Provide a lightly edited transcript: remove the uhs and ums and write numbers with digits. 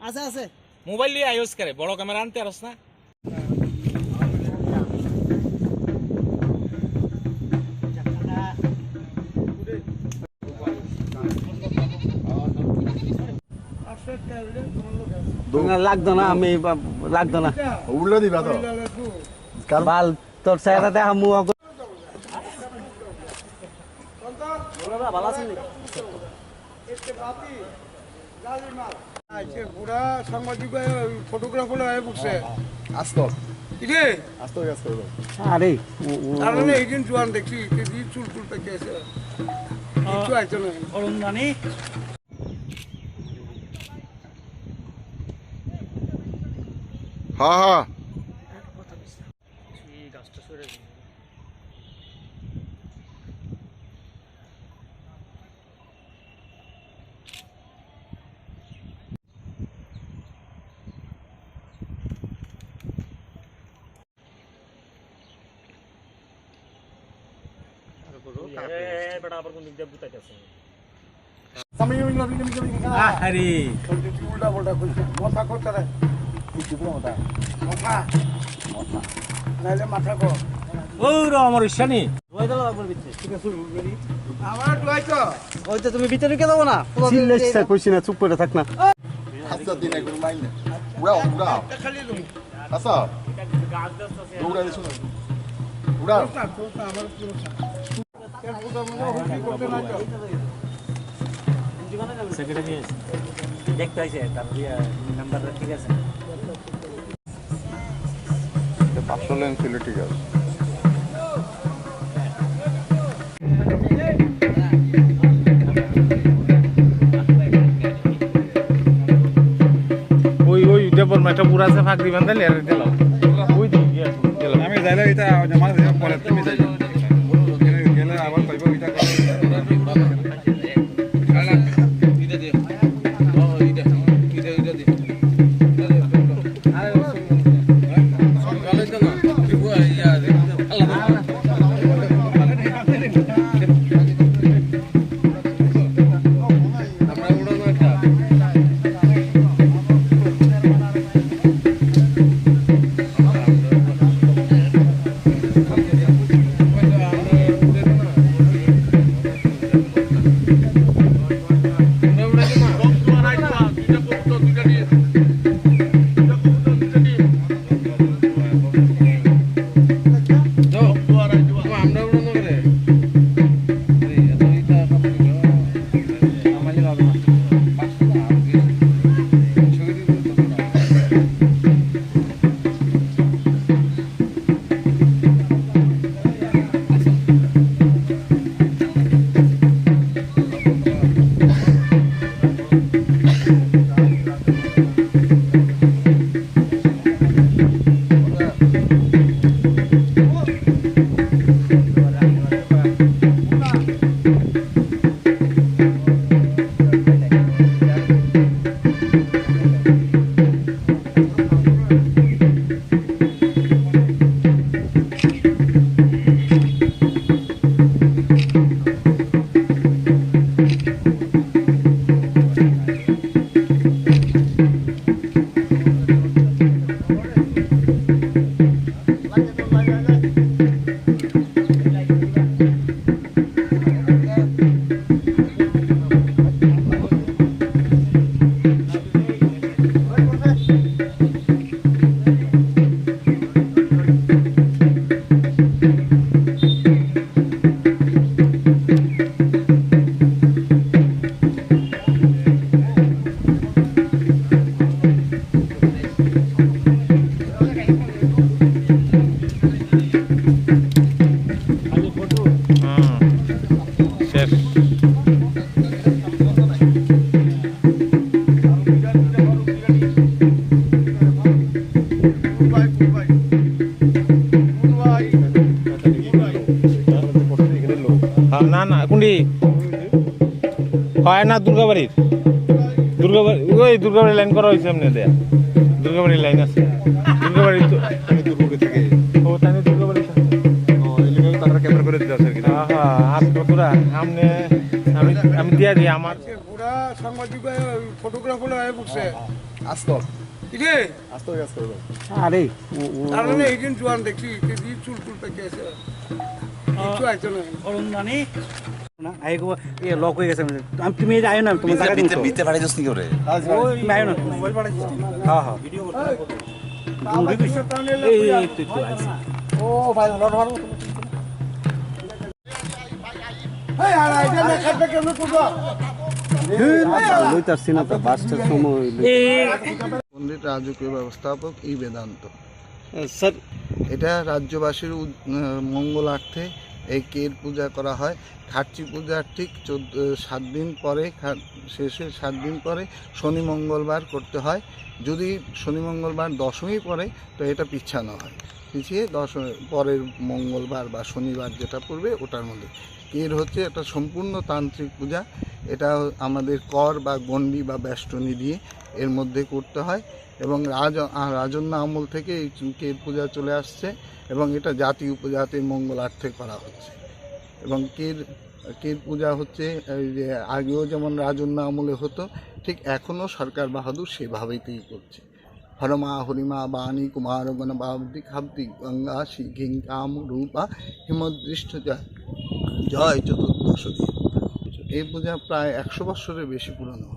আছে আছে মোবাইল দিয়ে ইউজ করে বড় ক্যামেরা আনতে পারছ না লাগতো না আমি লাগতো না উল্লো দিবা তো বাল তোর চেহারাতে হামু পুরা সাংবাদিক ফটোগ্রাফার হয়ে বসছে আস্ত কিরে আস্ত আস্ত আরে তার মানে এই দিন জোয়ান দেখছি চুল চুল পেকে আছে কিছু আইতো না অরুণদানি হ্যাঁ হ্যাঁ আরে উল্টা পাল্টা করছে মাথা করতে রে মাথা নাইলে মাথা কর ওরে আমার ইচ্ছানি আমার ডুয়াইতো ওই তো তুমি ভিতরে কে যাবো না চিল্লাইছ কইছি না চুপ করে থাক না হাসা দিনে গুলো মাইনে উড়াও উড়াও খালি লই হাসা দৌড়া দিছ না উড়াও আমার পুরো এর পুরো মনে হচ্ছে করতে না তো সেক্রেটারি দেখতে আইছে তার নাম্বারটা ঠিক আছে 500 লেন ছিল ঠিক আছে ওই ওই দেবর মাটা পুরা সে ফাঁকরি বান্ধালে আর দিলাম ওই দিকে গিয়া দিলাম আমি যাইলে এটা আমার পরে তুমি যাই গেলে আবার কইব এটা না না কোনটি হয় না দুর্গাবাড়ির দুর্গাবাড়ি ওই দুর্গাবাড়ি লাইন করা হয়েছে এমনি দেয়া দুর্গাবাড়ির লাইন আছে দুর্গাবাড়ি তো দুর্গাপুরে থেকে ও তাই দুর্গাবাড়ি ও এলাকায় তারা ক্যামেরা করে দিতে আছে আর কি হ্যাঁ আর কতটা আমি আমি দিয়া রে আমার পুরা সাংবাদিক ফটোগ্রাফার হয়ে পড়ছে আস্ত কিরে আস্ত আস্ত আরে তার মানে এইদিন জোয়ান দেখছি কি চুল টুল পেকে আছে কিছু আইতো না অরুণ নানি না আই গো এ লক হয়ে গেছে আমি তুমি আইও না তোমার জায়গা দিন বিতে পারে জসনি করে তুমি আইও না মোবাইল পাঠাইছো হ্যাঁ হ্যাঁ ভিডিও এই তুই তো আইছ ও ভাই লট ভালো এই আর আইডা না খাটবে কেন করবা লইতাছি না তো বাসটার সময় মন্দির রাজকীয় ব্যবস্থাপক এই বেদান্ত স্যার এটা রাজ্যবাসীর মঙ্গলার্থে এই কের পূজা করা হয়। খার্চি পূজার ঠিক 7 দিন পরে শেষে 7 দিন পরে শনি মঙ্গলবার করতে হয়। যদি শনি মঙ্গলবার দশমী পড়ে তো এটা পিছানো হয়, পিছিয়ে পরের মঙ্গলবার বা শনিবার যেটা পড়বে ওটার মধ্যে। কের হচ্ছে একটা সম্পূর্ণ তান্ত্রিক পূজা। এটা আমাদের কর বা গণ্ডি বা বেষ্টনী দিয়ে এর মধ্যে করতে হয় এবং রাজন্য আমল থেকে এই কের পূজা চলে আসছে এবং এটা জাতি উপজাতির মঙ্গলার্থে করা হচ্ছে। এবং কের পূজা হচ্ছে এই যে আগেও যেমন রাজন্য আমলে হতো, ঠিক এখনও সরকার বাহাদুর সেভাবেই করছে। হরমা হরিমা বাণী কুমার গণ বাবদি খাব্দি গঙ্গা শিঘিং কাম রূপা হিমদৃষ্ট জয় চতুর্দশ। এই পূজা প্রায় 100 বছরের বেশি পুরনো।